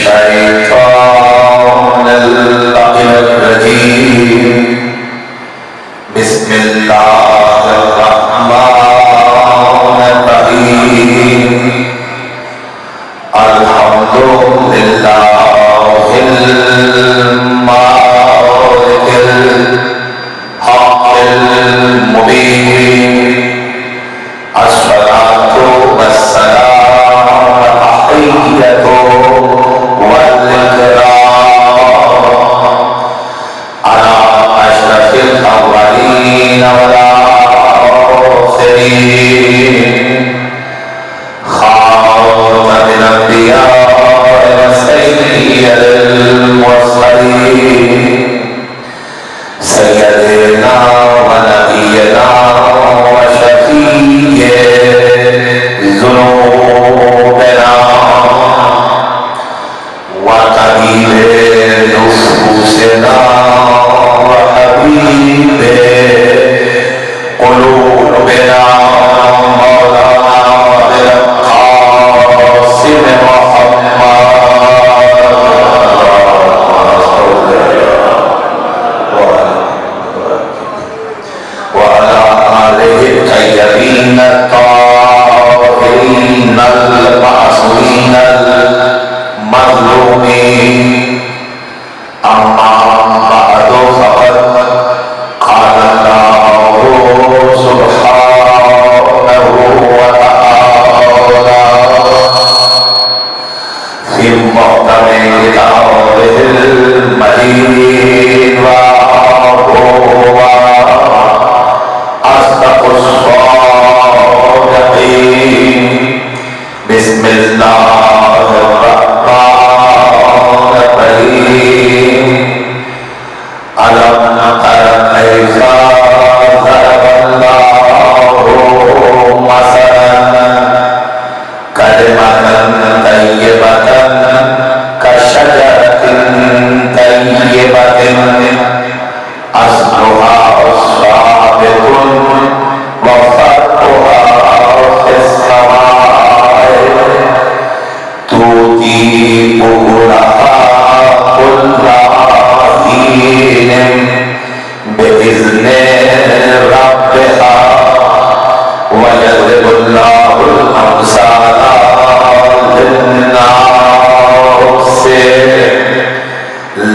الشيطان الرجيم بسم الله الرحمن الرحيم الحمد لله المالك الحق المبين الصلاة والسلام التحية والإكرام على أشرف الأولين والآخرين خاتم الأنبياء وسيد المرسلين سيدنا ونبينا وشفيع ذنوبنا وطبيب نفوسنا وحبيب قلوبنا مولانا بالقاسم محمد وعلى آله الطيبين الطاهرين المعصومين المظلومين أما بعد فقد قال الله سبحانه وتعالى في محكم كتابه المجيد وهو أصدق الصادقين بسم الله الرحمن الرحيم ألم تر كيف ضرب الله مثلا كلمة طيبة كشجرة طيبة أصلها ثابت وفرعها في السماء تؤتي أكلها كل حين بإذن ربها ويضرب الله الأمثال للناس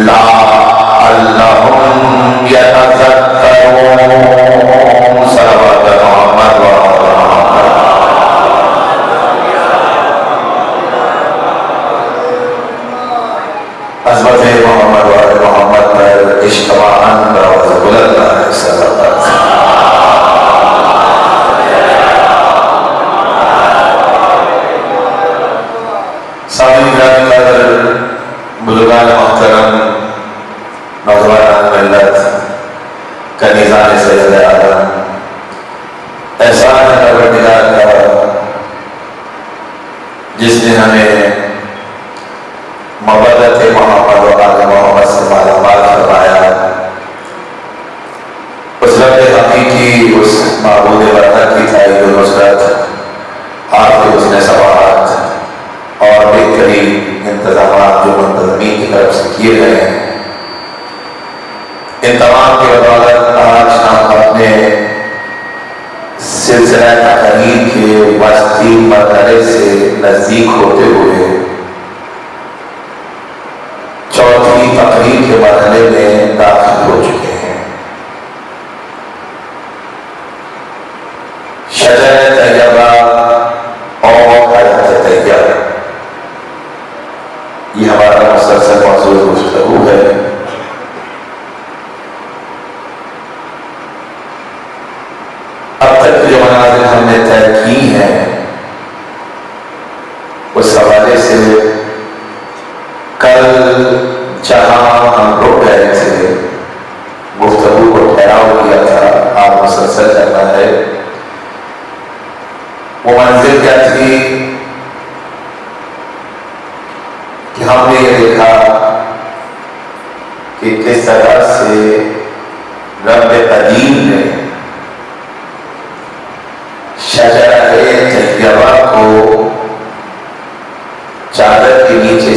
لعلهم يتذكرون صلوات محمد عظمت محمد وآل محمد پر اجتماعاً بروز بلند علیہ السلام سامعین گرامی قدر بزرگان محترم نوجوان ملت کنیزان سید آدم احسان ہے پروردگار کا جس نے ہمیں محبت محمد و آل محمد سے مالا مال فرمایا اس رب حقیقی اس معبود وطن کی تائید و نصرت آپ کے حسن سوالات اور بہترین انتظامات جو منتظمین کی طرف سے کیے گئے ہیں ان تمام کی بدولت آج ہم اپنے سلسلہ تقریر کے وسطی مرحلے سے نزدیک ہوتے ہوئے چوتھی تقریر کے مرحلے میں داخل ہو چکے ہیں۔ شجر طیبہ اور حیات طیبہ یہ ہمارا مسلسل موضوع گفتگو ہے۔ اب تک جو مناظر ہم نے طے کی ہیں اس حوالے سے کل جہاں ہم رک گئے تھے گفتگو کو ٹھہراؤ کیا تھا آپ مسلسل کرنا ہے۔ وہ منزل کیا تھی کہ ہم نے یہ دیکھا کہ کس طرح سے رب قدیم نے شجرہ طیبہ کو چادر کے نیچے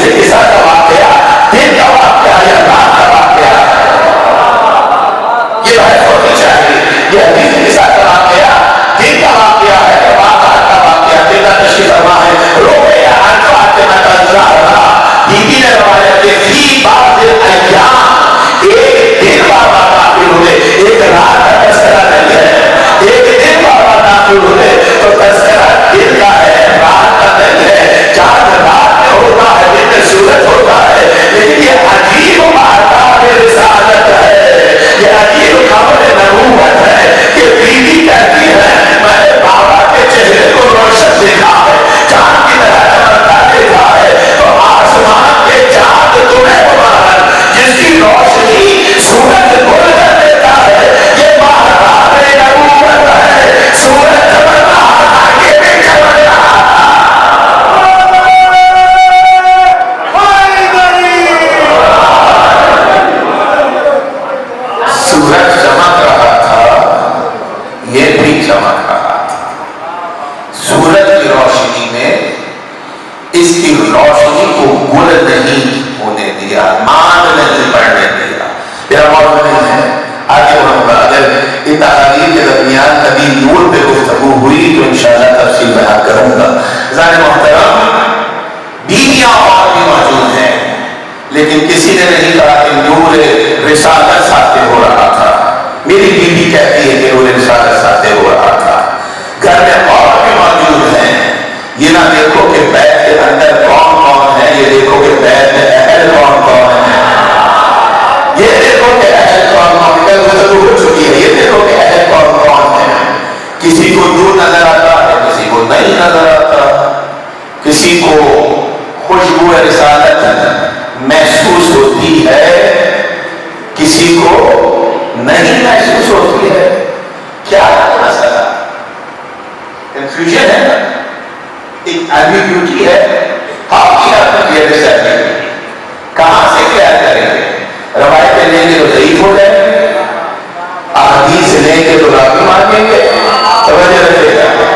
حدیث قصہ کا واقعہ دن کا واقعہ یا رات کا واقعہ؟ یہ بحث ہونی چاہیے. یہ حدیث قصہ کا واقعہ دن کا واقعہ ہے یا رات کا واقعہ؟ دن کا تشریف فرما ہے روئے یا انفات میں تنزا رہا. بیوی نے روایت کے فی بعض ایام ایک دن بابا داخل ہوئے, ایک رات کا تذکرہ نہیں ہے. ایک دن بابا داخل ہوئے تو تذکرہ دن کا ہے, رات کا نہیں ہے. چاند رات میں ہوتا ہے, دن میں سورج ہوتا ہے, لیکن یہ عجیب مہتاب رسالت ہے, یہ عجیب خبر نبوت ہے کہ بیوی کہتی ہے میں نے بابا کے چہرے کو روشن دیکھا ہے, چاند کی طرح چمکتا دیکھا ہے. تو آسمان کے چاند تمہیں مبارک جس کی روشنی سورج گل کر دیتا ہے, یہ مہتاب نبوت ہے. سورج چمک رہا, آگے بھی چمک رہا. سورج چمک رہا تھا, یہ بھی چمک رہا تھا. سورج کی روشنی نے اس کی روشنی کو گل نہیں ہونے دیا, مان نہیں پڑنے دیا. میرا موضوع نہیں ہے, آگے بڑھوں گا. اگر ان تحریر کے درمیان کبھی نور پہ گفتگو ہوئی تو انشاءاللہ تفصیل بیان کروں گا. ذات محترم, بیویاں اور بھی موجود ہیں, لیکن کسی نے نہیں کہا کہ نور رسالت ساتھ ہو رہا تھا. میری بیوی کہتی ہے کہ نور رسالت ساتھ ہو رہا تھا. گھر میں اور بھی موجود ہیں. یہ نہ دیکھو کہ بیت کے اندر کون کون ہے, یہ دیکھو کہ بیت میں اہل کون کون ہے. یہ دیکھو کہ اہل کون کون ہے. گفتگو ہو چکی ہے, یہ دیکھو کہ اہل کون کون ہے. کسی کو دور نظر آتا ہے, کسی کو نہیں نظر آتا. کسی کو خوشبو رسالت محسوس ہوتی ہے, کسی کو نہیں محسوس ہوتی ہے. کیا مسئلہ کنفیوژن ہے نا, ایک ایمبیگوٹی ہے. آپ کیا کہاں سے کیا کریں گے؟ روایتیں لیں گے تو ضعیف ہو جائیں گے, احادیث لیں گے تو راوی مانگیں گے. توجہ رکھیے گا,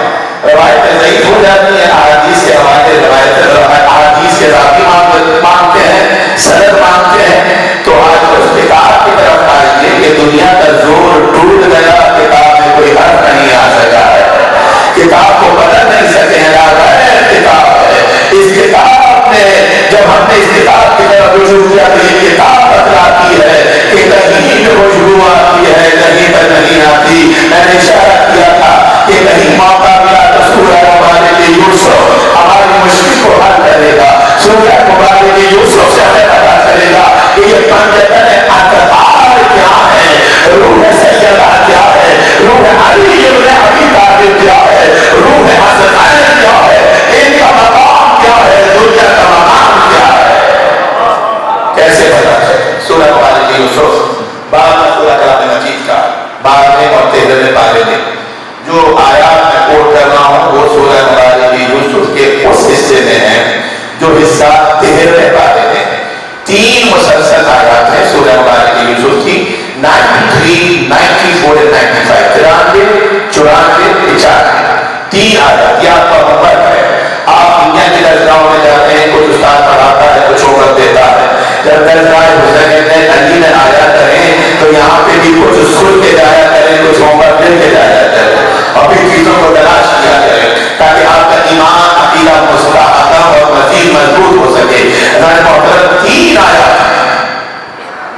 روایتیں ضعیف ہو جاتی ہیں, احادیث کے حوالے احادیث کے راوی مانگتے ہیں, سند مانگتے ہیں. تو آج اس کتاب کی طرف آئیے کہ دنیا کا زور ٹوٹ گیا, کتاب میں کوئی حرف نہیں آ سکا ہے, کتاب کو بدل نہیں سکے ہیں. کتاب ہے, اس کتاب نے جب ہم نے اس کتاب کی طرف رجوع کیا تو یہ کتاب بتلاتی ہے کہ کہیں خوشبو آتی ہے, کہیں پر نہیں آتی. میں نے اشارہ کیا تھا کہ کہیں موقع ملا تو سورہ مبارک یوسف ہماری مشکل کو حل کرے گا. سورہ مبارک یوسف سے ہمیں پتا چلے گا کہ یہ پنجتن اطہار کیا ہے, روح سیدہ کیا ہے, روح علی ابن ابی طالب کیا ہے, روح حسنین کیا ہے, ان کا مقام کیا ہے, دنیا کا مقام کیا ہے. کیسے پتا چلے؟ سورہ مبارک یوسف بعد سورہ کلام مجید کا 12ویں اور 13ویں پارے میں جو آیات میں کوٹ کر رہا ہوں وہ سورہ مبارک یوسف کے اس حصے میں ہے جو حصہ 13ویں پارے میں. 3 مسلسل آیات ہیں سورہ مبارک یوسف کی, 93, 94 اور 95, 93, 94, 95. 3 آیات. یہ آپ کا ہوم ورک ہے. آپ دنیا کی درسگاہوں میں جاتے ہیں, کچھ استاد پڑھاتا ہے, کچھ ہوم ورک دیتا ہے. جب درسگاہ حسین علی میں آیا کریں تو یہاں پہ بھی کچھ سن کے جایا کریں, کچھ ہوم ورک دے کے جایا کریں, اور پھر چیزوں کو تلاش کیا کریں تاکہ آپ کا ایمان عقیدہ مستحکم اور مزید مضبوط ہو سکے. محترم 3 آیات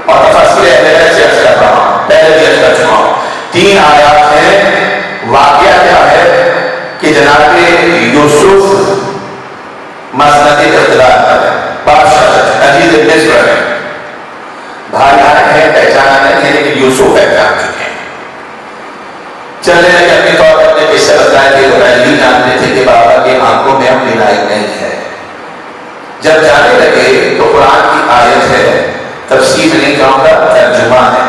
اور تفسیر اہل سے عرض کر رہا ہوں, پہلے بھی عرض کر چکا ہوں. 3 آیات ہیں. واقعہ کیا ہے کہ جناب یوسف مسند اختلاف پر ہے, بادشاہ عزیز مصر ہے, بھائی ہے, پہچانا نہیں ہے, لیکن یوسف پہچان چکے ہیں. چلنے لگے اپنی طور پر اپنے پیسے بتائے تھے تو پہلے جانتے تھے کہ بابا کی آنکھوں میں اب بینائی نہیں ہے. جب جانے لگے تو قرآن کی آیت ہے, تفسیر نہیں کہوں گا, ترجمہ ہے,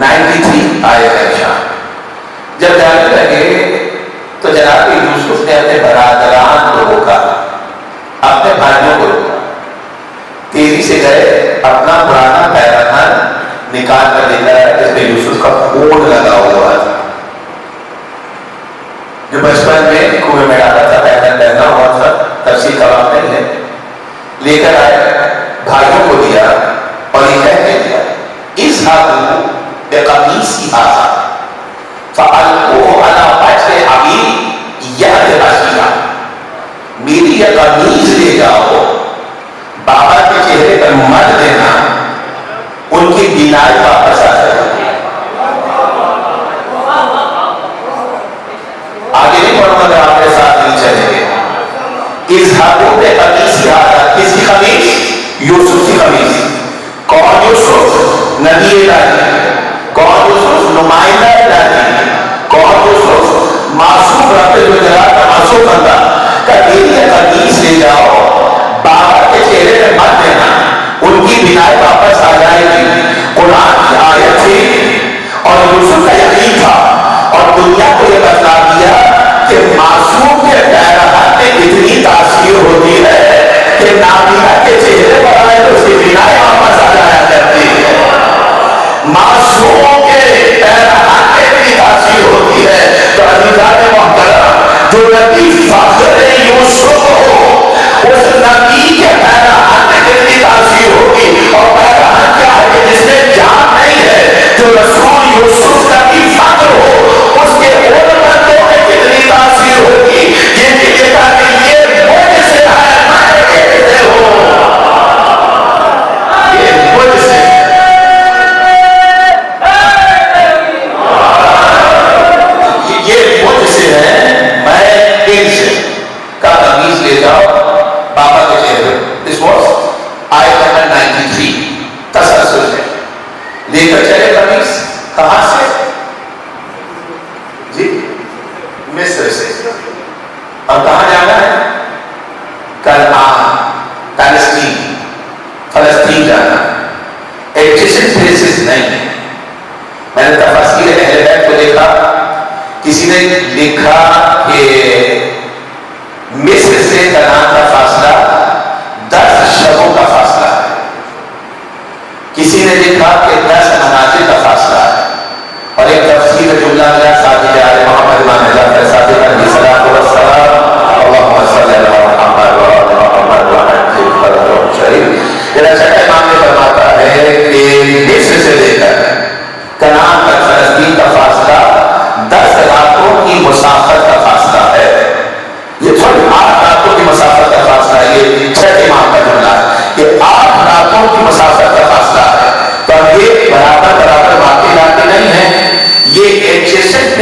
93 آیت ہے شان. جب جانے لگے تو جناب یوسف نے اپنے برادران کو روکا, اپنے بھائیوں کو روکا, تیزی سے گئے, اپنا پرانا پیراہن نکال کر دیکھا ہے جس میں یوسف کا خون لگا ہوا تھا, جو بچپن میں کنویں میں ڈالا تھا, پیراہن پہنا ہوا تھا. تفصیل کا وقت نہیں ہے, لے کر آئے، بھائیوں کو دیا اور یہ کہہ کے دیا اذهبوا بقمیصی ھذا فألقوه علی وجه ابی یأت بصیرا، میری یہ قمیص لے جاؤ، بابا کے چہرے پر مت دینا، ان کی بینائی واپس آ جائے گی۔ آگے نہیں پڑھوں گا، آپ کے ساتھ نہیں چلیں گے۔ اذهبوا بقمیصی ھذا، کس کی قمیص؟ یوسف کی قمیص۔ کون یوسف؟ نبی الہی۔ کون یوسف؟ نمائندہ الہی۔ کون یوسف؟ معصوم رب الجلال کا معصوم بندہ۔ کبھی یہ قمیص لے جاؤ، بابا کے چہرے میں مت دینا، ان کی بینائی واپس آ جائے گی۔ قرآن کی آیت تھی اور یوسف کا یقین تھا، اور دنیا کو یہ بتلا دیا کہ معصوم کے پیرہن میں اتنی تاثیر ہوتی ہے کہ نابینا کے چہرے پر آئے تو اس کی بینائی واپس آ جایا کرتی ہے۔ معصوم کے پیرہن میں اتنی تاثیر ہوتی ہے تو عزیزان محترم، جو نبی فخر یوسف ہو، اس نبی کے پیرہن میں کتنی تاثیر ہوگی، اور پیرہن کیا ہے کہ جس میں جان نہیں ہے، جو رسول یوسف نبی فخر ہو، اس کے اور بندوں میں کتنی تاثیر ہوگی۔ یہ کہتا کہ یہ مجھ سے ہے، میں کہتے ہو یہ مجھ سے، یہ مجھ سے ہے، میں ان سے کا قمیص لے جاؤ بابا کے چہرے۔ This was آیت نمبر 93، تسلسل ہے۔ لے کر چلے قمیص، کہاں سے؟ جی مصر سے۔ اور کہاں جانا ہے؟ کنعان، فلسطین، فلسطین جانا ہے، ایڈجسنٹ پلیسز نہیں ہے۔ میں نے تفاسیر اہل بیت کو دیکھا، کسی نے لکھا کہ مصر سے کنعان کا فاصلہ 10 شبوں کا فاصلہ ہے، کسی نے لکھا کہ 10 منازل کا فاصلہ ہے، اور ایک تفسیر جملہ ملا ساتھ جا رہے محمد امام جعفر صادق علیہ الصلوۃ والسلام اللہم صلی علی محمد وعلی محمد وعجل فرجهم شریف۔ میرا چھٹا امام نے فرماتا ہے کہ مصر سے لے کر کنعان تک فلسطین کا فاصلہ 10 راتوں کی مسافت کا فاصلہ ہے۔ یہ 8 راتوں کی مسافت کا فاصلہ ہے، یہ چھٹے امام کا جملہ ہے کہ 8 راتوں کی مسافت کا فاصلہ ہے۔ تو یہ برابر برابر واقعی علاقے نہیں ہے، یہ ایڈجسنٹ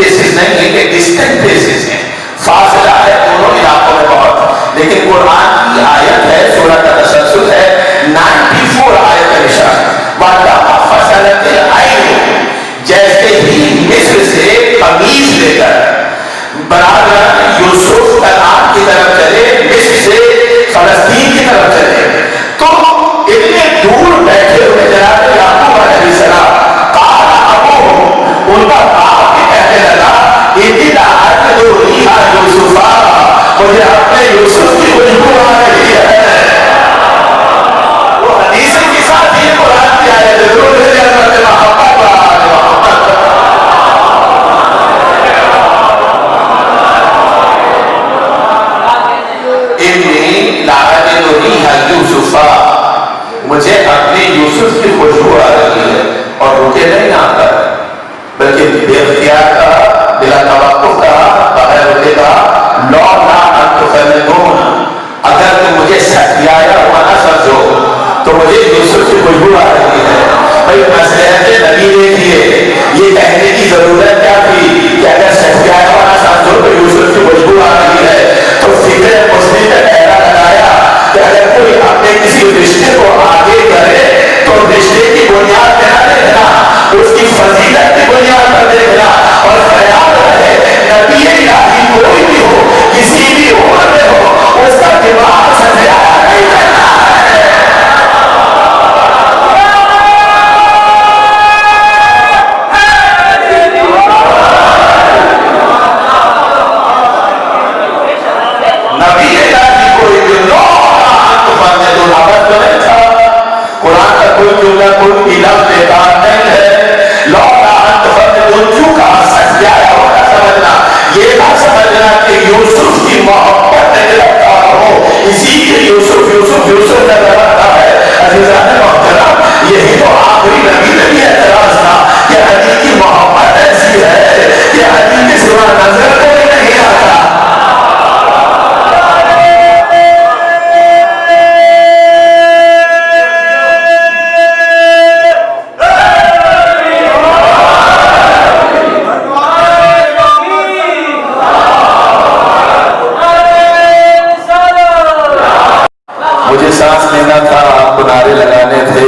دینا تھا، آپ کو نعرے لگانے تھے،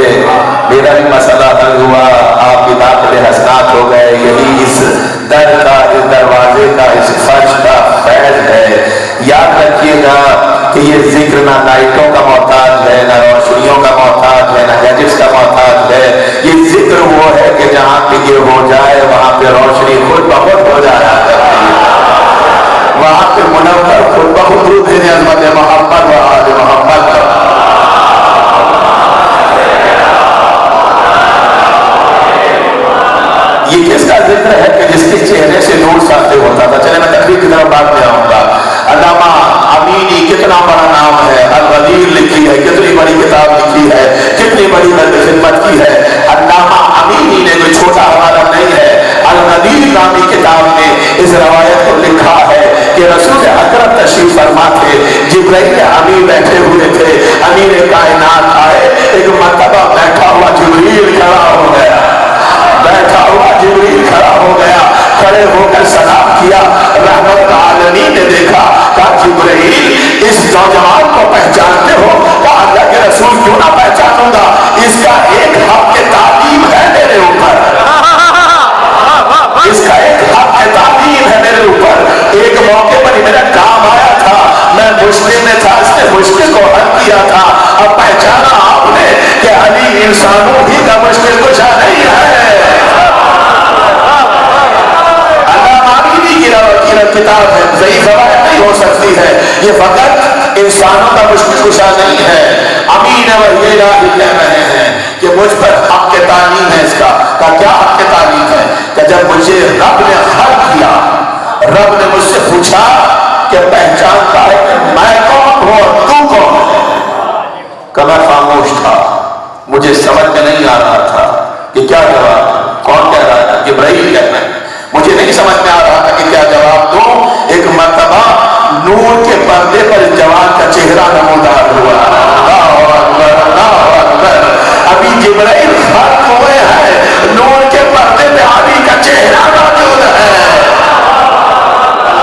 میرا بھی مسئلہ حل ہوا، آپ کی داخل حسنات ہو گئے. یہی اس در کا، اس دروازے کا، اس فرش کا فیض ہے. یاد رکھیے گا کہ یہ ذکر نہ لائٹوں کا محتاج ہے، نہ روشنیوں کا محتاج ہے، نہ گیجٹس کا محتاج ہے. یہ ذکر وہ ہے کہ جہاں پہ یہ ہو جائے وہاں پہ روشنی خود بخود ہو جایا کرتی ہے، وہاں پہ منور خود بخود درود بھیجیں عظمت محمد و آل محمد. یہ کس کا ذکر ہے کہ جس کے چہرے سے نور ساطع ہوتا تھا. چلے میں تقریر کی طرف بات میں آؤں گا. علامہ امینی کتنا بڑا نام ہے، الغدیر لکھی ہے، کتنی بڑی کتاب لکھی ہے، کتنی بڑی خدمت کی ہے. علامہ امینی نے کوئی چھوٹا حوالہ نہیں ہے، الغدیر نامی کتاب میں اس روایت کو لکھا ہے کہ رسول اکرم تشریف فرما تھے، جبرائیل امین بیٹھے ہوئے تھے، امین کائنات آئے، ایک مرتبہ بیٹھا ہوا جبریل کھڑا ہو گیا، بیٹھا ہوا جبریل کھڑا ہو گیا، کھڑے ہو کر سلام کیا. رحمت العالمین نے دیکھا، کہا جبریل اس نوجوان کو پہچانتے ہو؟ کہا اللہ کے رسول کیوں نہ پہچانوں گا، اس کا ایک حق تعلیم ہے میرے اوپر، اس کا ایک حق تعلیم ہے میرے اوپر. ایک موقع پر میرا کام آیا تھا، میں مشکل میں تھا، اس نے مشکل کو حل کیا تھا. اب پہچانا آپ نے کہ علی انسانوں ہی کا مشکل کشا نہیں ہے. کتاب ہے، ضعیف روایت نہیں ہو سکتی ہے، یہ فقط انسانوں کا مشکل کشا نہیں ہے. امین وحی الہی کہہ رہے ہیں کہ مجھ پر حق کے تعلیم ہے. اس کا کیا حق کے تعلیم ہے؟ کہ جب مجھے رب نے خلق کیا، رب نے مجھ سے پوچھا کہ پہچانتا ہے کہ میں کون ہوں اور تو کون ہے؟ کہ میں خاموش تھا، مجھے سمجھ میں نہیں آ رہا تھا کہ کیا جواب، کون کہہ رہا تھا، جبرائیل کہہ رہے ہیں. مجھے نہیں سمجھ میں آ رہا تھا کہ کیا جواب دوں. ایک مرتبہ نور کے پردے پر جوان کا چہرہ نمودار ہوا. اللہ اکبر، اللہ اکبر. ابھی جبرائیل خلق ہوئے ہیں، نور کے پردے پہ علی کا چہرہ موجود ہے.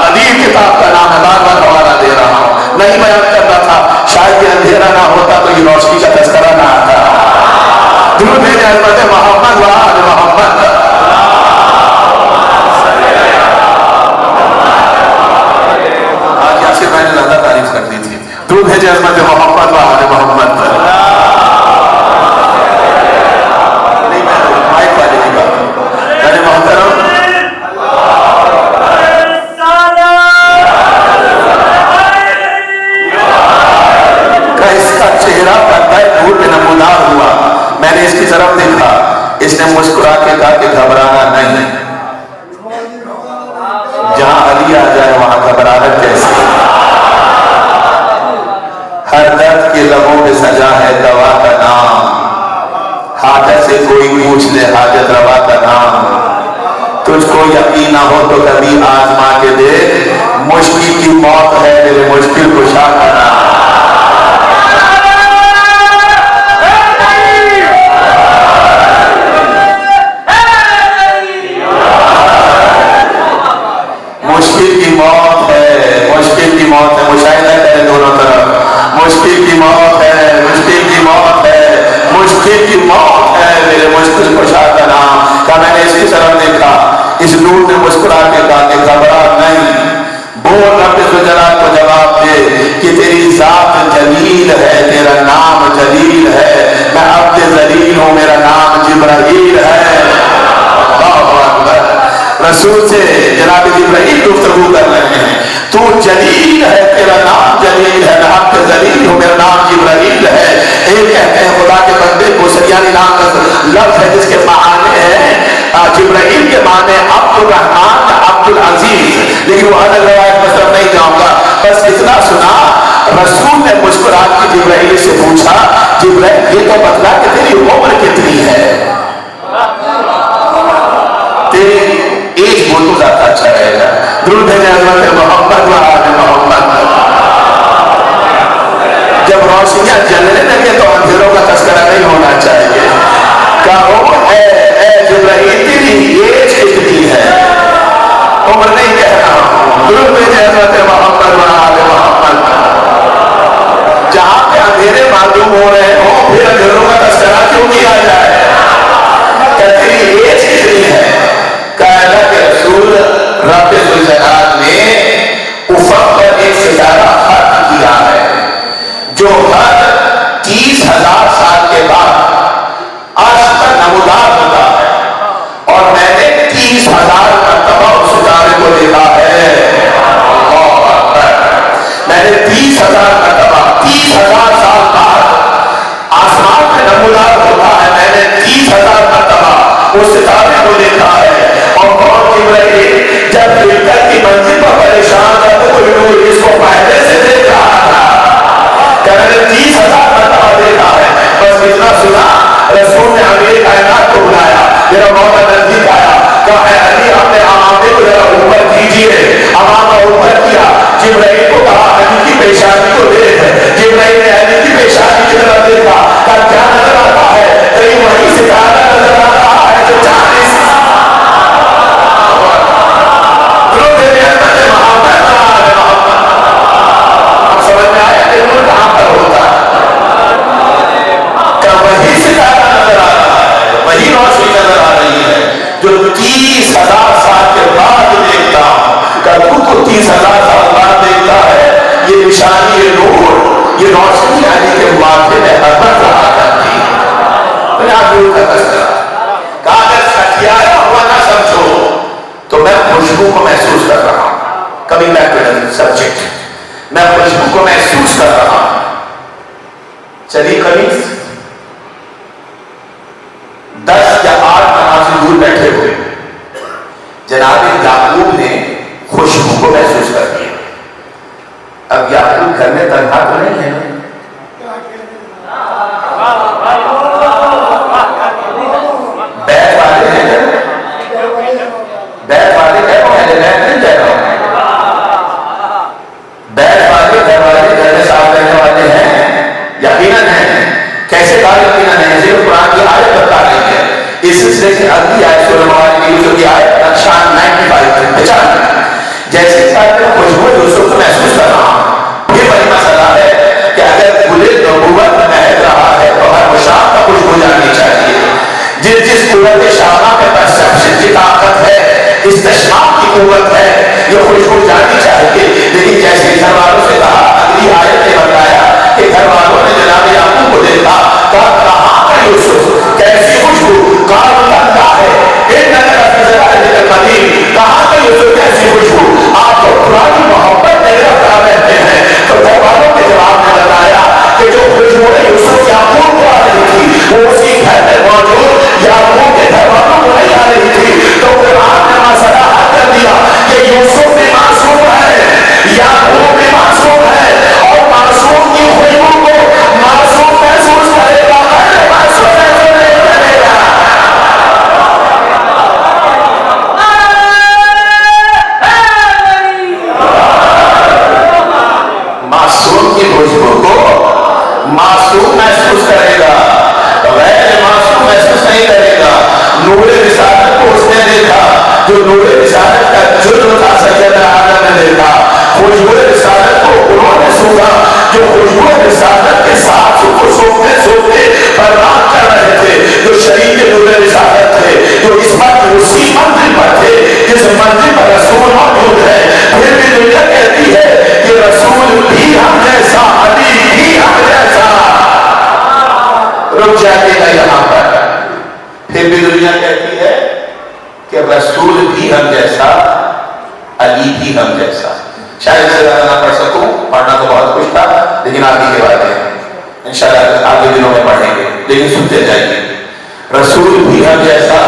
عظیم کتاب کا نام ہے، بار بار حوالہ دے رہا ہوں، نہیں بیان کرنا تھا، شاید یہ اندھیرا نہ ہوتا تو یہ روشنی کا تذکرہ نہ آتا. درود بھیجیں حضرت محمد و آل محمد. میں نے زیادہ تعریف کر دی تھی. درود بھیجیں عظمت محمد و آل محمد. نہیں، میں مائک والے کی بات کروں. میں نے محترم کا اس کا چہرہ پردہ نور میں نمودار ہوا. میں نے اس کی طرف دیکھا، اس نے مسکرا کے کہا کہ گھبرانا نہیں، جہاں علی آ جائے وہاں گھبراہٹ کیسے؟ ہر درد کے لبوں پہ سجا ہے دوا کا نام، حاجت سے کوئی پوچھ لے حاجت روا کا نام. تجھ کو یقین نہ ہو تو کبھی آزما کے دیکھ، مشکل کی موت ہے میرے مشکل کشا کا نام. مشکل کی موت ہے، مشکل کی موت ہے. مشاہدہ کریں دونوں طرف. مشکل کی موت ہے، مشکل کی موت ہے، مشکل کی موت ہے میرے مشکل کشا کا نام. کہا میں نے اس کی طرف دیکھا، اس نور نے مسکرا کے کہا کہ گھبرا نہیں، بول رب ذوالجلال کو جواب دے کہ تیری ذات جلیل ہے، تیرا نام جلیل ہے. میں عبد ذلیل ہوں، میرا نام جبرائیل ہے. اللہ اکبر. رسول سے جناب جبرائیل گفتگو کر رہے ہیں. تو جلیل ہے، تیرا نام جلیل ہے، میں عبد ذلیل ہوں، میرا نام جبرائیل ہے. ایک کہتے ہیں خدا کے بندے کو سریانی نام کا لفظ ہے جس کے معنی ہے، جبرائیل کے معنی عبد الرحمن یا عبد العزیز، لیکن وہ الگ روایت میں سب نہیں جاؤں گا. بس اتنا سنا، رسول نے مسکرا کے جبرائیل سے پوچھا، جبرائیل یہ تو بتلا کہ تیری عمر کتنی ہے، تیری ایج بول تو زیادہ اچھا رہے گا. درود بھیجیں حضرت محمد و آل محمد. جب روشنیاں جلنے لگے تو اندھیروں کا تذکرہ نہیں ہونا چاہیے. کہو اے جبرائیل تیری ایج کتنی ہے، عمر نہیں کہہ رہا ہوں. درود بھیجیں حضرت محمد و آل محمد. جہاں پہ اندھیرے معلوم ہو رہے ہیں ستار ہوتا ہے اور میں نے 30,000 مرتبہ اس ستارے کو دیکھا ہے. میں نے 30,000 مرتبہ 30,000 سال بعد آسمان میں نمودار ہوتا ہے. میں نے 30,000 مرتبہ اس ستارے کو دیکھا ہے. اور کون جبرائیل جب ملکت کی منزل پر پریشان تھا تو کوئی نور اس کو فائدے سے دیکھ رہا تھا کہ میں نے 30,000 مرتبہ دیکھا ہے. بس اتنا سنا رسول نے امیر کائنات کو بلایا. میرا موقع نزدیک آیا کہ اے علی اپنے امامے کو ذرا اوپر کیجیے. امامہ اوپر کیا. جبرائیل کو کہا علی کی پیشانی کو دیکھ. جبرائیل نے علی کی پیشانی کی طرف دیکھا. کہا کیا نظر آتا ہے؟ کہیں وہی ستارہ نظر آ رہا ہے جو 40 سمجھ میں آیا کہ نور کہاں پر ہوتا ہے؟ کہ وہی ستارہ نظر آ رہا ہے, وہی روشنی نظر آ رہی ہے جو 30,000 سال کے بعد دیکھتا ہوں. کہ تو 30,000 سال بعد دیکھتا ہے. یہ نشانی, یہ نور, یہ روشنی علی کے ماتھے میں ہر وقت رہا کرتی ہے. میں نے آپ دور کا تذکرہ کہا اگر سٹیایا ہوا نہ سمجھو تو میں خوشبو کو محسوس کر رہا ہوں. Coming back to the subject, میں خوشبو کو محسوس کر رہا ہوں. چلی قمیص 10 یا 8 نمازی دور بیٹھے ہوئے. جناب یعقوب نے خوشبو کو محسوس کر دیا. اب یعقوب گھر میں تنہا تو نہیں ہے, بیت والے ہیں, بیت والے کہہ رہا ہے, بیت نہیں کہہ رہا ہوں, بیت والے گھر والے گھر میں صاف رہنے والے ہیں, یقیناً ہیں. کیسے کہا یقیناً ہے؟ صرف قرآن کی آیت بتا رہی ہے. اس سلسلے سے اگلی آیت سورہ مبارکہ یوسف کی آیت نقشہ 95 جیسے خوشبو یوسف کو محسوس کر رہا ہوں. یہ بڑی مسئلہ ہے کہ اگر گلے نبوت مہک رہا ہے تو ہر مشاق کا خوشبو جانی چاہیے. جس قوت شامہ کے پرسپشن کی طاقت ہے, استشمام کی قوت ہے, یہ خوشبو جانی چاہیے. لیکن جیسے گھر والوں سے کہا, اگلی آیت نے بتایا کہ گھر والوں نے جناب یعقوب کو دیکھا. کہاں کا یوسف, کیسی خوشبو, کہاں کا ہے, کہاں کا یوسف, کیسی خوشبو. آپ تو پرانی محبت میں گرفتار رہتے ہیں. تو گھر والوں کے جواب میں بتایا کہ جو خوشبو یوسف یعقوب کو آ رہی تھی وہ اسی گھر میں موجود یعقوب کے گھر والوں کو نہیں آ رہی تھی. تو قرآن نے مسئلہ حل کر دیا کہ یوسف بھی معصوم ہے, یعقوب بھی معصوم ہے, اور معصوم کی خوشبو کو معصوم محسوس کرے گا, معصوم محسوس نہیں کرے گا. معصوم کی خوشبو کو معصوم محسوس کرے گا, غیر معصوم محسوس نہیں کرے گا. نور رسالت کو اس نے دیکھا جو نور رسالت کا جرم تھا, سیدنا آدم نے دیکھا. خوشبو رسالت کو انہوں نے سوکھا جو خوشبو رسالت کے ساتھ کو سوکھتے سوکھتے برباد کر رہے تھے, جو شریک نور رسالت تھے, جو اس وقت اسی منزل پر تھے جس منزل پر رسول موجود ہے. پھر بھی دنیا کہتی ہے کہ رسول بھی ہم جیسا, علی بھی ہم جیسا. رک جاتے گا یہاں پر. پھر بھی دنیا کہتی ہے کہ رسول بھی ہم جیسا, علی بھی ہم جیسا. شاید سے زیادہ نہ پڑھ سکوں, پڑھنا تو بہت کچھ تھا, لیکن آگے کی باتیں انشاءاللہ آگے دنوں میں پڑھیں گے, لیکن سنتے جائیے. رسول بھی ہم جیسا,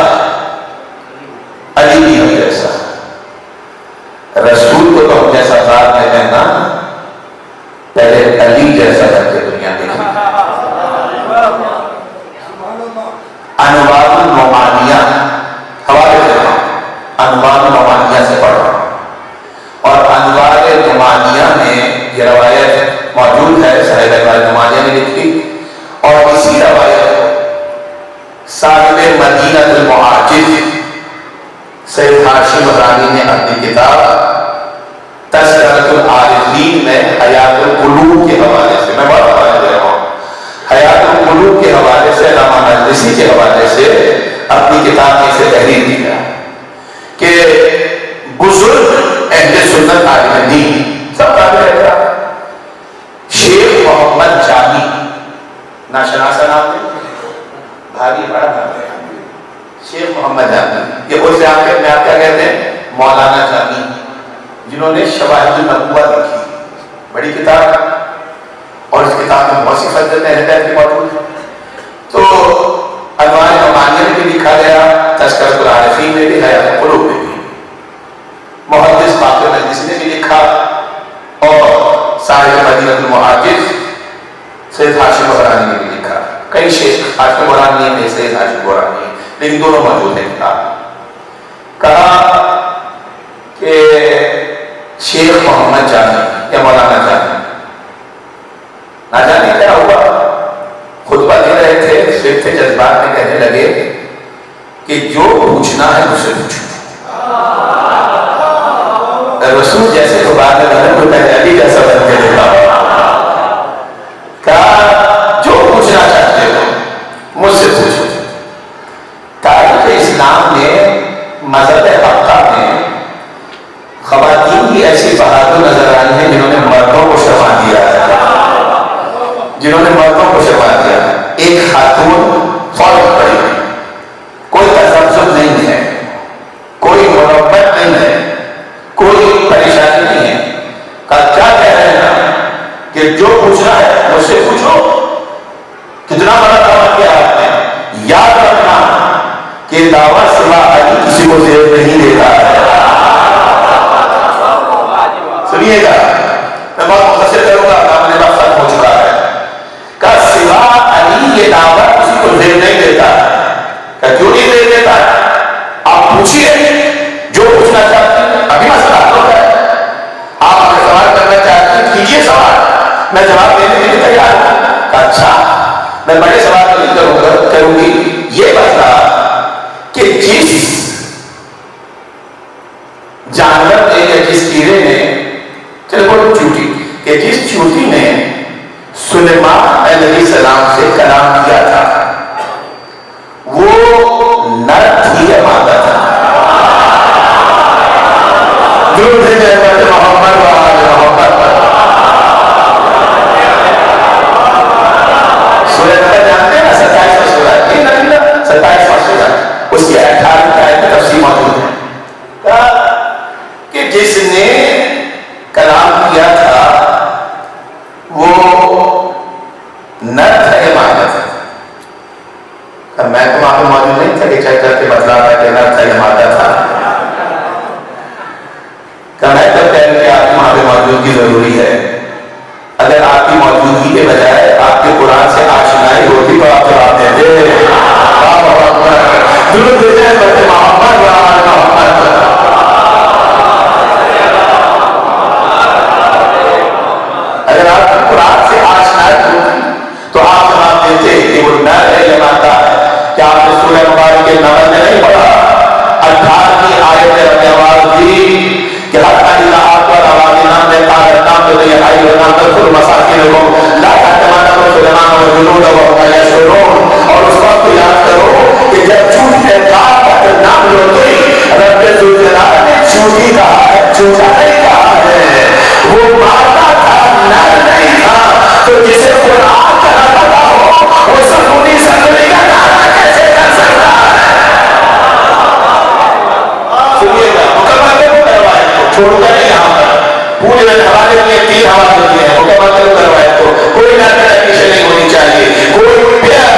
علی بھی ہم جیسا. رسول کو تو ہم جیسا ذات میں کہنا, پہلے علی جیسا کر کے دنیا دیکھی. انوار النعمانیہ حوالے دے رہا ہوں, انوار النعمانیہ سے پڑھ رہا ہوں. اور انوار النعمانیہ میں یہ روایت موجود ہے, صاحب انوار النعمانیہ نے لکھی. اور اسی روایت صاحب مدینہ المعاجز سید ہاشم رانی نے اپنی کتاب تذکرۃ العارفین میں حیات القلوب کے حوالے سے, میں بہت حوالے دے رہا ہوں, حیات القلوب کے حوالے سے, علامہ مجلسی کے حوالے سے اپنی کتاب میں سے تحریر کی ہے کہ بزرگ اہل سنت عالم دین سب کا رہتا شیخ محمد جامی, ناشناسا نام ہے, بھاری بڑا نام ہے, شیخ محمد جامی، یہ وہ سے آپ کیا کہتے ہیں؟ مولانا جامی، جنہوں نے شواہد النبوہ لکھی، بڑی کتاب، اور اس کتاب میں بہت سی فضیلتیں ہدایت کی موجود ہیں۔ تو انوار نعمانیہ میں بھی لکھا گیا، تذکرۃ العارفین میں بھی، حیات القلوب میں بھی، محدث باقر مجلسی نے بھی لکھا، اور صاحب مدینۃ المعاجز سید ہاشم برانی نے بھی لکھا۔ کئی شیخ، ہاشم برانی نے، سید ہاشم برانی، لیکن دونوں موجود ہیں کتاب۔ کہا کہ شیخ محمد جامی یا مولانا جامی نہ جانے کیا ہوا، خطبہ دے رہے تھے، صرف تھے جذبات میں کہنے لگے کہ جو پوچھنا ہے مجھ سے پوچھو۔ رسول جیسے تو بعد میں بنے تو پہلے علی جیسا بن کے دیکھا، کہا جو پوچھنا چاہتے ہو مجھ سے پوچھو۔ تاریخ اسلام میں مذہب حقہ میں خواتین کی ایسی بہادر نظر آئی ہیں جنہوں نے مردوں کو شفا دیا ہے، جنہوں نے مردوں کو شفا دیا ہے۔ ایک خاتون فوت پڑی، کوئی تذبذب نہیں ہے، کوئی مربت نہیں ہے، کوئی پریشانی نہیں ہے۔ کہا کیا کہہ رہے ہیں کہ جو پوچھنا ہے مجھ سے پوچھو۔ کتنا بڑا دعویٰ کیا آپ نے، یاد رکھنا کہ دعویٰ سوا علی کسی کو زیر نہیں دیتا ہے۔ سنیے گا، میں بہت مختصر کروں گا، آپ نے بات ختم ہو چکا ہے۔ کہ سوا علی یہ دعویٰ کسی کو زیر نہیں دیتا ہے۔ کہ کیوں نہیں زیر دیتا ہے؟ آپ پوچھئے جو پوچھنا چاہتے ہیں، ابھی مسئلہ حل ہوتا ہے۔ آپ ہمیں سوال کرنا چاہتے ہیں، کیجئے سوال، میں جواب دینے کے لیے تیار ہوں۔ کہ اچھا، میں بڑے سوال نہیں کروں گی، یہ بتا کہ جس جانور نے یا جس کیڑے نے، چلو بولو چوٹی، کہ جس چوٹی نے سلیمان علیہ السلام سے کلام کیا تھا، وہ نر تھی یا مادہ تھا؟ جو تھے جہمت محمد و آل محمد۔ سورہ جانتے ہیں نا، 27واں سورہ، 27واں سورہ، اس کی 18 آیت میں تفصیل موجود ہے۔ کہا کہ جس نے کلام کیا تھا وہ نر تھا یا مادہ تھا؟ میں تو وہاں پہ موجود نہیں تھا کہ چیک کر کے بتلا تھا کہ نر تھا یا مادہ تھا۔ کہ میں تو کہہ کہ آپ کی وہاں پہ موجودگی ضروری ہے۔ اگر آپ کی موجودگی کے بجائے آپ کے قرآن سے آشنائی ہوتی تو آپ جواب دیں گے۔ درود بھیجیں بچے محمد و آل محمد۔ اگر آپ کی قرآن سے آشنائی ہوتی تو آپ جواب دیتے کہ وہ نر ہے یا مادہ ہے۔ کیا آپ نے سورہ مبارک کے نمبر میں نہیں پڑھا؟ 18 آیت میں آواز دی کہ حتی اذا آتوا الأوادنا من قال النام لدي أيها تدخلوا مساكنكم لا تحطمنكم سليمان وجنوده وهم يشعرون۔ اور اس وقت یاد کرو کہ جب چوٹ نے کہا کہ نام لو گئی، رب ذوالجلال نے چوٹی کہا ہے، چوٹا نہیں کہا ہے۔ وہ مادہ تھا، نر نہیں تھا۔ تو جسے قرآن کا نہ پتا ہو وہ سکونی سکونی کا نام کیسے کر سکتا ہے؟ سنیے گا، مکمل کرو روایت کو، چھوڑ کر نہیں یہاں پر پورے حوالے میں 3 حوالے دیے ہیں، مکمل کرو روایت کو۔ کوئی نارکنیشن نہیں ہونی چاہیے، کوئی پیار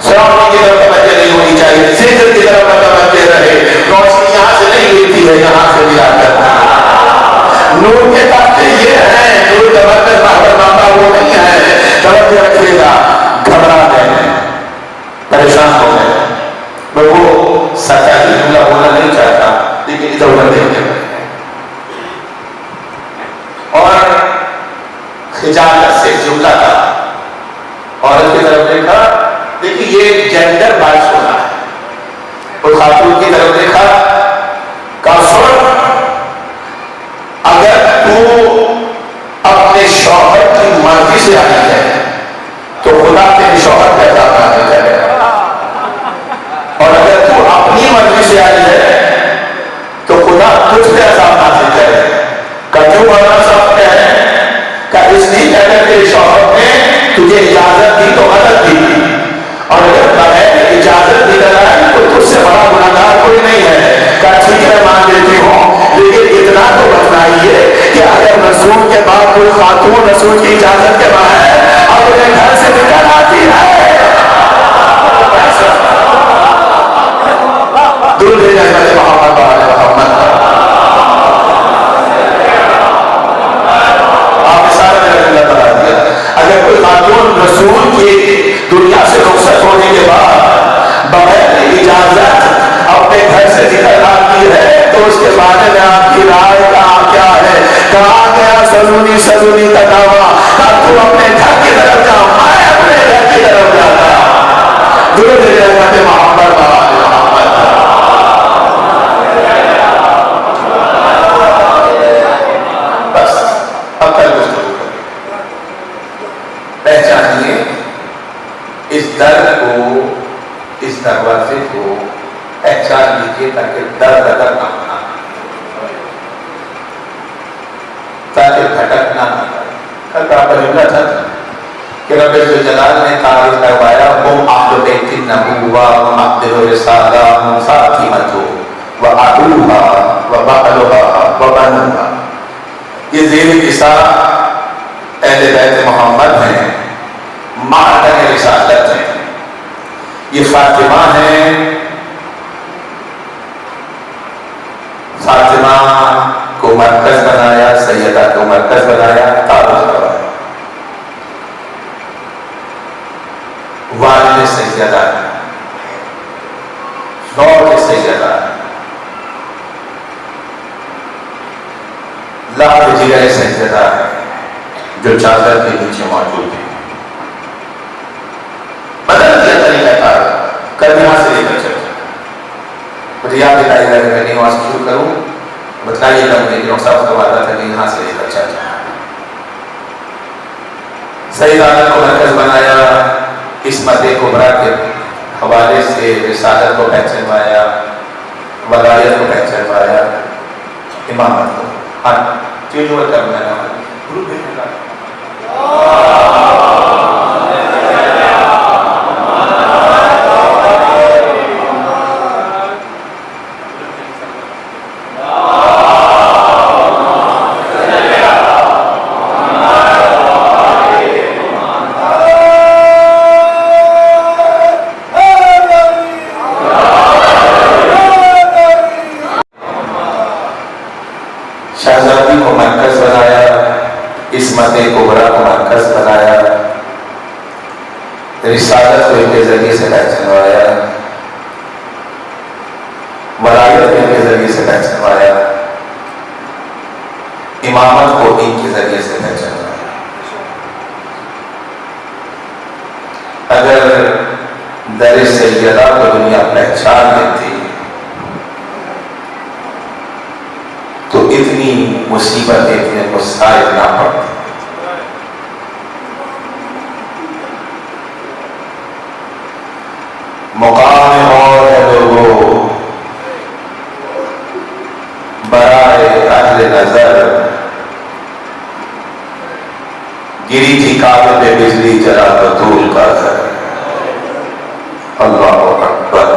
سراؤنڈنگ کی طرف توجہ نہیں ہونی چاہیے، ذکر کی طرف متوجہ رہے۔ روشنی یہاں سے نہیں ملتی ہے، یہاں سے بھی آتا ہے۔ نور کے تختے یہ ہیں، نور کا مرکز محبت مانتا وہ نہیں ہے۔ توجہ رکھیے گا، گھبرا گئے، پریشان ہو گئے۔ میں وہ سچا ہی جملہ ہونا نہیں چاہتا، لیکن ادھر ادھر دیکھتے ہیں اور خجالت سے جملہ تھا، عورت کی طرف دیکھا، دیکھیے یہ جینڈر باعث ہونا ہے، اور خاتون کی طرف دیکھا، کہا سن، اگر تو اپنے شوہر کی مرضی سے آئی ہے تو خدا تیرے شوہر پہ عذاب نازل کرے گا، اور اگر تو اپنی مرضی سے آئی ہے تو خدا تجھ پہ عذاب نازل کرے گا۔ کیوں بڑا سب ہے کہ اس لیے اگر تیرے شوہر نے تجھے اجازت دی تو غلط دی، اور اگر بغیر اجازت دی کرائی تو اس کے بارے میں آپ کی رائے کیا ہے؟ کہا گیا سلونی سلونی کا دعویٰ، تو اپنے گھر کی طرف جا، میں اپنے گھر کی طرف جاتا درود رحمت محمد بس اب کل گفتگو پہچانیے اس درد کو، اس دروازے کو پہچان لیجیے تاکہ درد اگر نہ ہونا، تاکہ بھٹکنا نہ پڑے۔ کل کا جملہ تھا کہ رب جلال نے تعریف کروایا ہم اہل بیت النبوہ و مقدر الرسالہ فاطمۃ و ابوہا و بہلہا و بنوہا، یہ زیر نساء اہل بیت محمد ہیں، معدن رسالت ہیں، یہ فاطمہ ہیں، فاطمہ کو مرکز بنایا، سیدہ کو مرکز بنایا، تعارف کروایا۔ والد سیدہ ہے، نور سیدہ ہے، لاکھ جگر سیدہ ہے جو چادر کے نیچے موجود ہے۔ بدل دیا طریقہ کار، کل یہاں سے لے کر چلو، مجھے یاد دلائی گا کہ میں نماز شروع کروں، بتلائیے گا مجھے کہ صاحب کو وعدہ تھا کہ یہاں سے لے کر چل جائیں۔ سیدہ کو مرکز بنایا، عصمت کبریٰ کے حوالے سے رسالت کو پہچانوایا، ولایت کو پہچانوایا، امامت کو۔ ہاں چیز ہوا کرنا ہے گروپ بھیجنے کا۔ شہزادی کو مرکز بنایا، عصمت کبریٰ کو مرکز بنایا، رسالت کو ان کے ذریعے سے پہچانوایا، ولایت کو ان کے ذریعے سے پہچانوایا، امامت کو ان کے ذریعے سے پہچانوایا۔ اگر در سیدہ کو دنیا پہچان لیتی تو اتنی مصیبت، اتنے مسائل نہ پڑتے۔ مقام اور ہے لوگوں برائے اہل نظر، گری تھی کعبے پہ بجلی جلا بطول کا گھر۔ اللہ اکبر،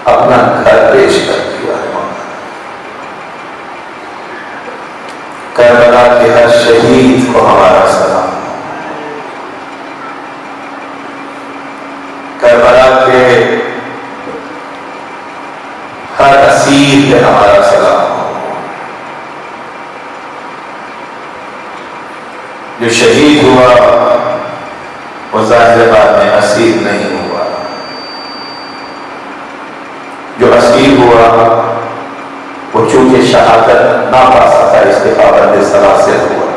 اپنا گھر پیش کر دیا ہے۔ کربلا کے ہر شہید کو ہمارا سلام، کربلا کے ہر اسیر پہ ہمارا سلام ہو۔ جو شہید ہوا وہ ظاہر بات میں اسیر نہیں ہوا، جو اسیر ہوا وہ چونکہ شہادت نہ پا سکا اس کے پابند سلاسل ہوا،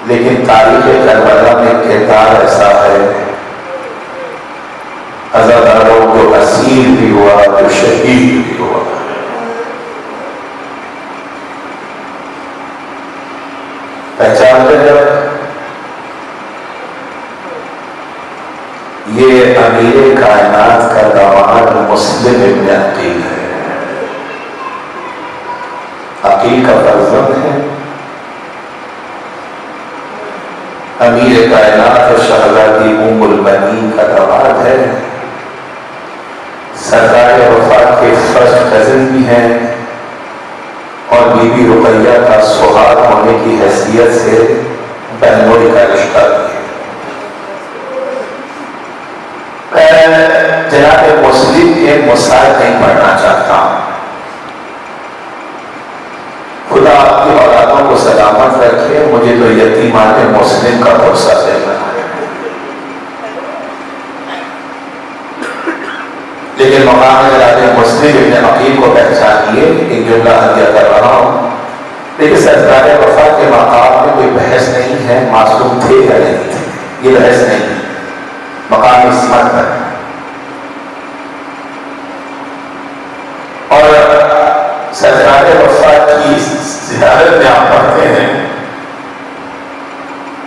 لیکن تاریخ کربلا میں کردار ایسا ہے، عزاداروں کو اسیر بھی ہوا جو شہید بھی ہوا۔ پہچانتے ہیں یہ امیر کائنات کا داماد مسلم ابن عقیل ہے، عقیل کا فرزند ہے، امیر کائنات اور شہزادی ام البنین کا داماد ہے، سرکار وفات کے فرسٹ کزن بھی ہیں، اور بی بی رقیہ کا سہاگ ہونے کی حیثیت سے بہنوئی کا رشتہ بھی ہے۔ میں جناب مسلم کے مسائل نہیں پڑھنا چاہتا ہوں، خدا آپ کی اولادوں کو سلامت رکھے، مجھے تو یتیمان مسلم کا بھروسہ دینا ہے، لیکن مقام جناب مسلم ابن عقیل کو پہچانیے، ایک جملہ ہدیہ کر رہا ہوں۔ لیکن سرکار وفا کے مقام میں کوئی بحث نہیں ہے معصوم تھے یا نہیں تھے، یہ بحث نہیں ہے، مقام عصمت ہے۔ اور سرکار وفا کی زیارت میں آپ پڑھتے ہیں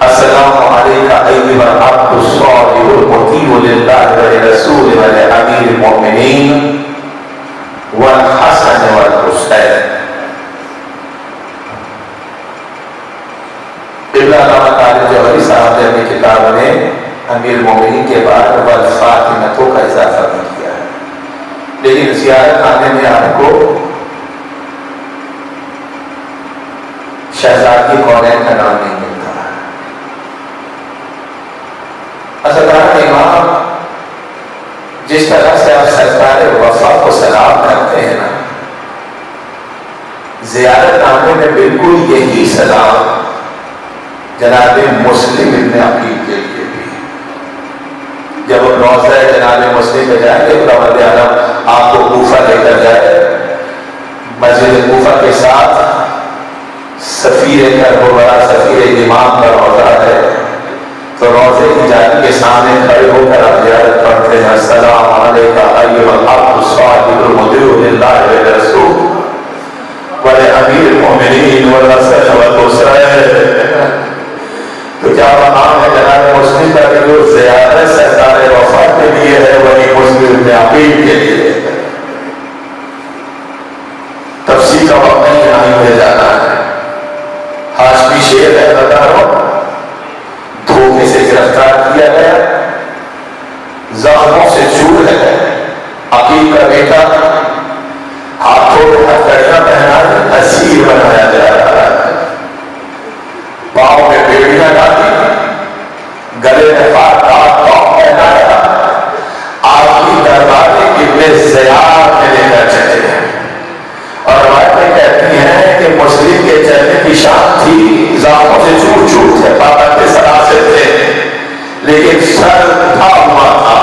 السلام علیکہ ایھا العبد الصالح المطیع للہ ولرسولہ ولامیر المؤمنین والحسن والحسین۔ قبلہ علامہ طارق جوہری صاحب نے اپنی کتاب میں امیر المؤمنین کے بعد والفاطمہ کا اضافہ بھی کیا ہے، لیکن زیارت آنے میں آپ کو شہزادی کونین کا نام نہیں ملتا۔ حضرات امام جس طرح سے آپ سرکار وفا کو سلام کرتے ہیں نا، زیارت آنے میں بالکل یہی سلام جناب مسلم ابن عقیل کے لیے بھی۔ جب روضہ جناب مسلم پہ جائیں گے تو رب عالم آپ کو کوفہ لے کر جائے، مسجد کوفہ کے ساتھ سفیر کربلا سفیر امام کا روضہ ہے، تو روضے کی جاتی کے سامنے کھڑے ہو کر آپ زیارت پڑھتے ہیں السلام علیکہ ایھا العبد الصالح المطیع للہ ولرسولہ ولامیر المؤمنین والحسن والحسین۔ تو کیا مقام ہے جناب مسلم کا کہ جو زیارت سرکار وفا کے لیے ہے وہی مسلم ابن عقیل کے لیے ہے۔ تفصیل کا وقت نہیں یہاں مجھے جانا ہے۔ ہاشمی شیر ہے، بتا رہا ہوں، دھوکے سے گرفتار کیا گیا، زخموں سے چور ہے، عقیل کا بیٹا ہاتھوں میں ہتھکڑیاں پہنا اسیر بنایا جا رہا ہے، پاؤں میں بیڑیاں ڈالی، گلے میں پاؤں پہنایا، آخری دربارے ابن زیاد میں لے کر چلے ہیں۔ اور روایتیں کہتی ہیں کہ مسلم کے چہرے کی شان تھی، زخموں سے چور چور تھے، پابند سلاسل تھے، لیکن سر اٹھا ہوا تھا،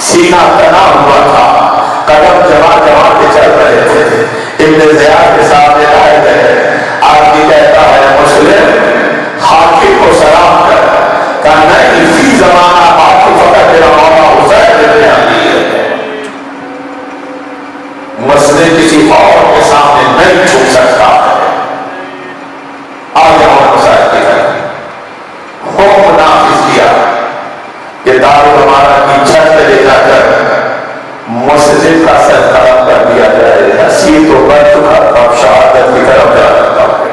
سینہ تنا ہوا تھا، قدم جما جما کے چل رہے تھے۔ ابن زیاد کے سامنے لائے گئے، آدمی کہتا ہے مسلم حاکم کو سلام کر، کہا نہیں فی زمانہ حاکم فقط میرا مولا حسین ابن علی ہے، مسلم کسی اور کے سامنے نہیں جھک سکتا ہے۔ آج ہمارے مسائل کی طرف حکم نافذ کیا کہ دارالعمارہ کی چھت پہ لے جا کر مسجد کا سر قلم کر دیا جائے، حسین تو بن چکا تھا، اب شہادت کی طرف جا رہا ہے۔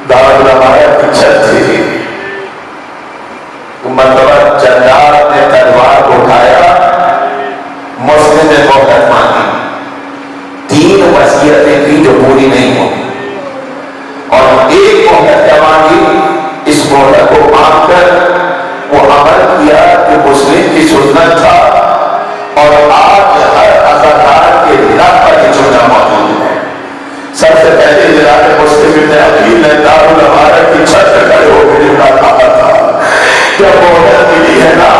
دارالعمارہ کی چھت تھی، مرتبہ جنرال نے تلوار کو اٹھایا، مسلم نے مہلت مانگی، 3 وصیتیں تھیں جو پوری نہیں ہوئی، اور ایک مہلت کیا مانگی، اس مہلت کو مانگ کر وہ عمل کیا کہ مسلم کی سنت تھا، اور آج ہر عزادار کے دل پر یہ چونا موجود ہے۔ سب سے پہلے جناب مسلم ابن عقیل نے دارالعمارہ کی چھت پہ کھڑے ہو کے جملہ کہا تھا، جب مہلت ملی ہے نا،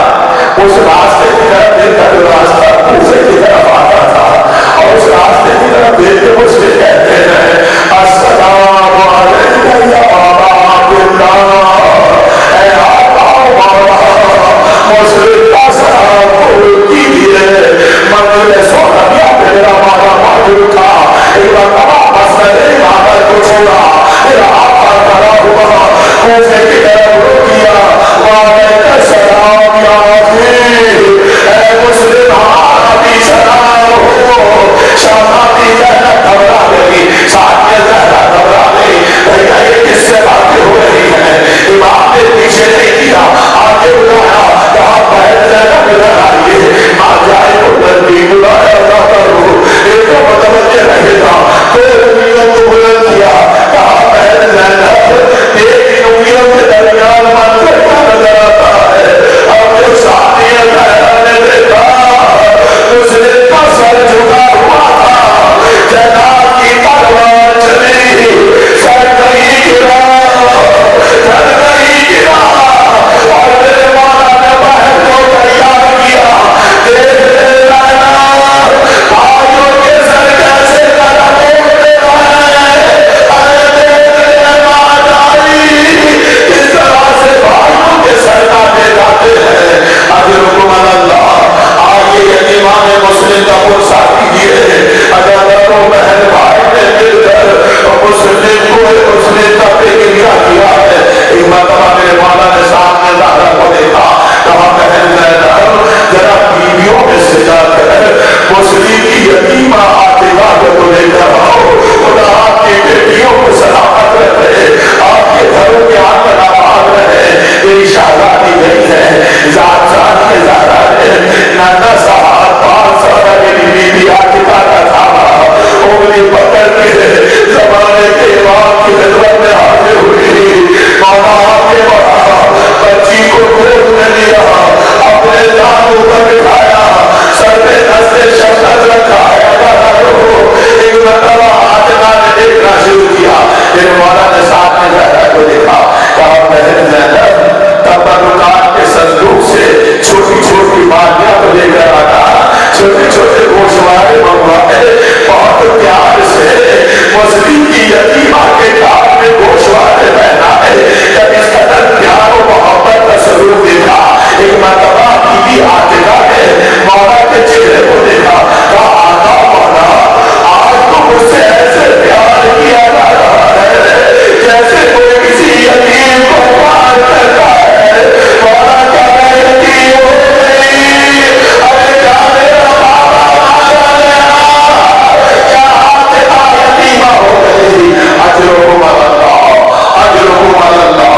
اس راستے کی طرف دیکھ کر جو راستہ کوفے کی طرف آتا تھا، اور اس راستے کی طرف دیکھ کے مسلم کہتے ہیں السلام علیکم یا ابا عبداللہ، اے مسلم کا کیا کیا ہے. ایک مرتبہ میرے مولا نے سامنے زہرا کو دیکھا, کہا بہن زینب ذرا بیویوں میں سے جا کر مسلم کی یتیمہ عاتقہ کو لے کر آؤ. خدا آپ کی بیٹیوں کو سلامت رکھے, آپ کے گھروں کے آنگن آباد رہے. میری شہزادی گئی ہے ذات ذات کے زہرا ہے نانا صاحب 5 سال میری بیوی عاتقہ کا تھا, انگلی پکڑ کے زمانے کے امام کی خدمت میں حاضر ہوئی. مولا آپ کے بڑھا بچی کو گود میں لیا, اپنے دانتوں پر بٹھایا, سر پہ دست شفقت رکھا. ایک مرتبہ عاتقہ نے دیکھنا شروع کیا. پھر مولا نے ساتھ میں زہرا کو دیکھا, کہا بہن زینب تبرکات کے صندوق سے چھوٹی چھوٹی مالیاں کو لے کر آنا, چھوٹے چھوٹے گوشوارے منگوائے, بہت پیار سے مسلم کی یتیمہ کے کام میں گوشوارے پہنائے. جب اس قدر پیار و محبت کا سلوک دیکھا, ایک مرتبہ بیوی عاتقہ نے مولا کے چہرے کو دیکھا, کہا آقا مولا آج تو مجھ سے ایسے پیار کیا جا رہا ہے جیسے کوئی کسی یتیم کو پیار کرتا ہے. مولا کیا میں یتیم ہو گئی؟ ارے کیا میرا بابا مارا گیا؟ کیا عاتقہ یتیمہ ہو گئی؟ اجرکم اللہ, اجرکم اللہ.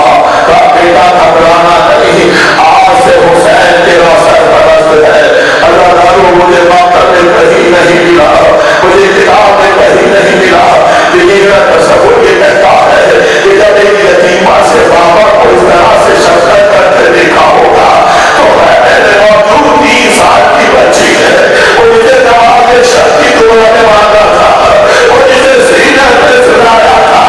کا بیٹا گھبرانا نہیں, آج سے حسین تیرا سرپرست ہے. اللہ تعالیٰ مجھے مقتل میں کہیں نہیں ملا, مجھے کتاب میں کہیں نہیں ملا, لیکن میرا تصور یہ کہتا ہے کہ جب ایک یتیمہ سے بابا کو اس طرح سے شفقت کرتے دیکھا ہوگا تو میرے موجود 3 سال کی بچی ہے, وہ مجھے نماز شب کی دعا میں مانگا تھا, وہ جسے سینہ میں سلایا تھا,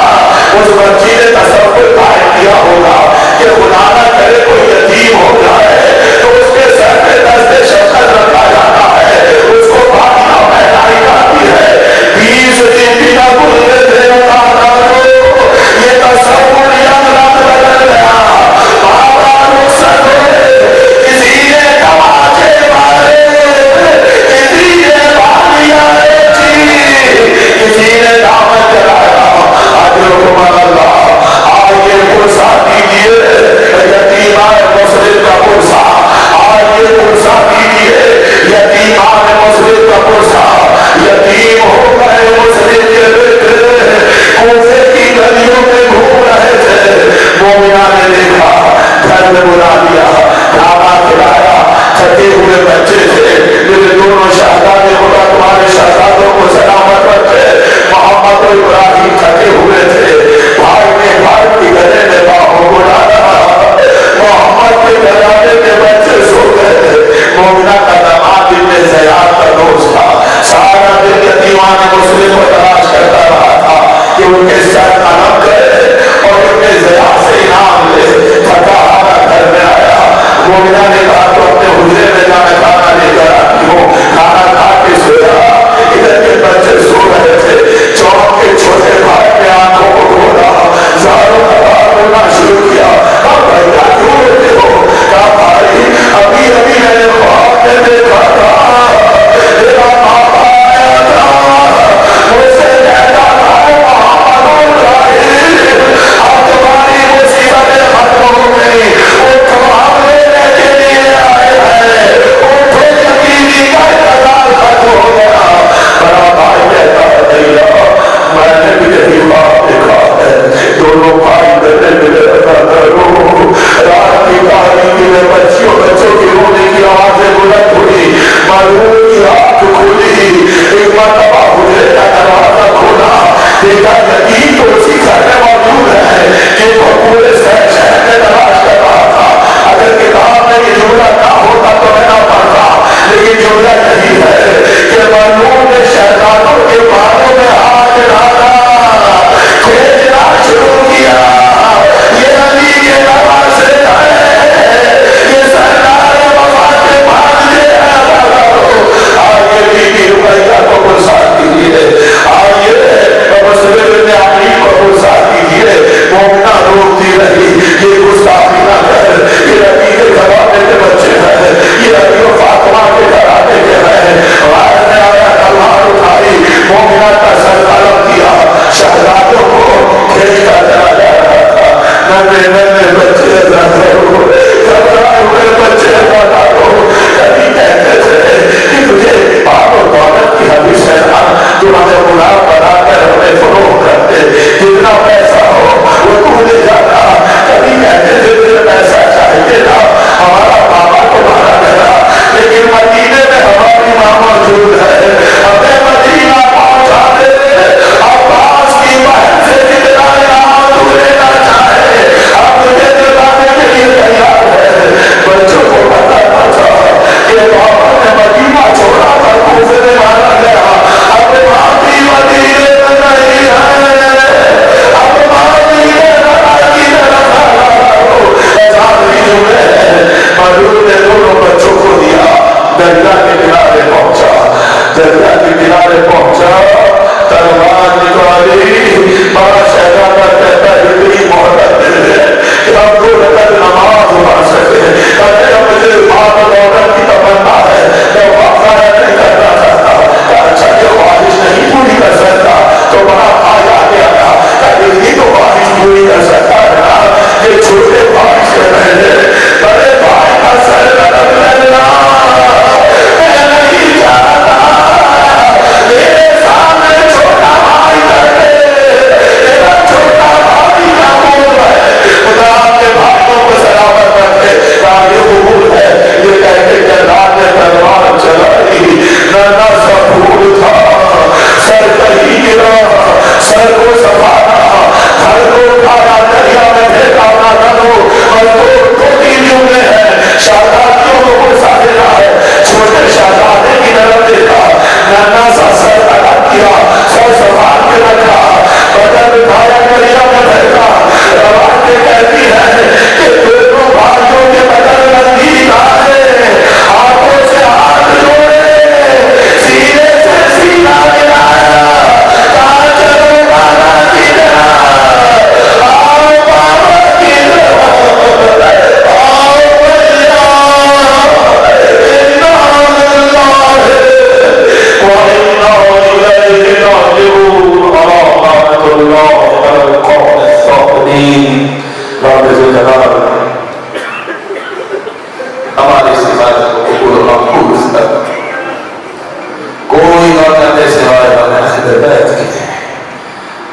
اس بچی نے تصور قائم کیا ہوگا کہ خدا نہ کرے کوئی یتیم ہو جائے تو اس کے سر پہ دست شفقت رکھا جاتا ہے, اس کو پاکیزہ پہنائی جاتی ہے. 20 دن بنا بھولنے سے یہ تصور یمرات بدل گیا. بابا رخصت ہوئے, کسی نے تماچے مارے, کسی نے بالیاں بیچی, کسی نے دامن جلایا. اجرکم اللہ. آج یہ پرسہ دیجیے یتیمان مسلم کا پرسہ, آج یہ پرسہ دیجیے یتیمان مسلم کا پرسہ. یتیم ہو گئے مسلم کے بیٹے, کوفے کی گلیوں میں گھوم رہے تھے. مومنہ نے دیکھا, گھر میں بلا لیا, کھانا کھلایا. تھکے ہوئے بچے تھے, میرے دونوں شہزادے خدا تمہارے شہزادوں کو سلامت رکھے. محمد و ابراہیم تھکے ہوئے تھے, بھائی نے بھائی کی گلے میں باہوں کو ڈالا. محمد کے گھرانے کے بچے سو گئے. مومنہ کا داماد ابن زیاد کا دوست تھا, سارا دن یتیمان مسلم کو تلاش کرتا رہا تھا کہ ان کے سر قلم کرے اور ابن زیاد سے انعام لے. تھکا ہارا گھر میں آیا. مومنہ نے کہا تو اپنے حجرے میں جا کے کھانا لے کر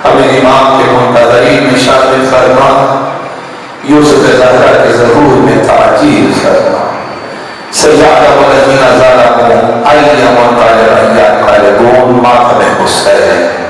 ہمیں امام کے منتظرین میں شامل فرما، یوسف زہرا کے ظہور میں تعجیل فرما، سیادہ والذین ظلموا أي منقلب ينقلبون ماتم حسین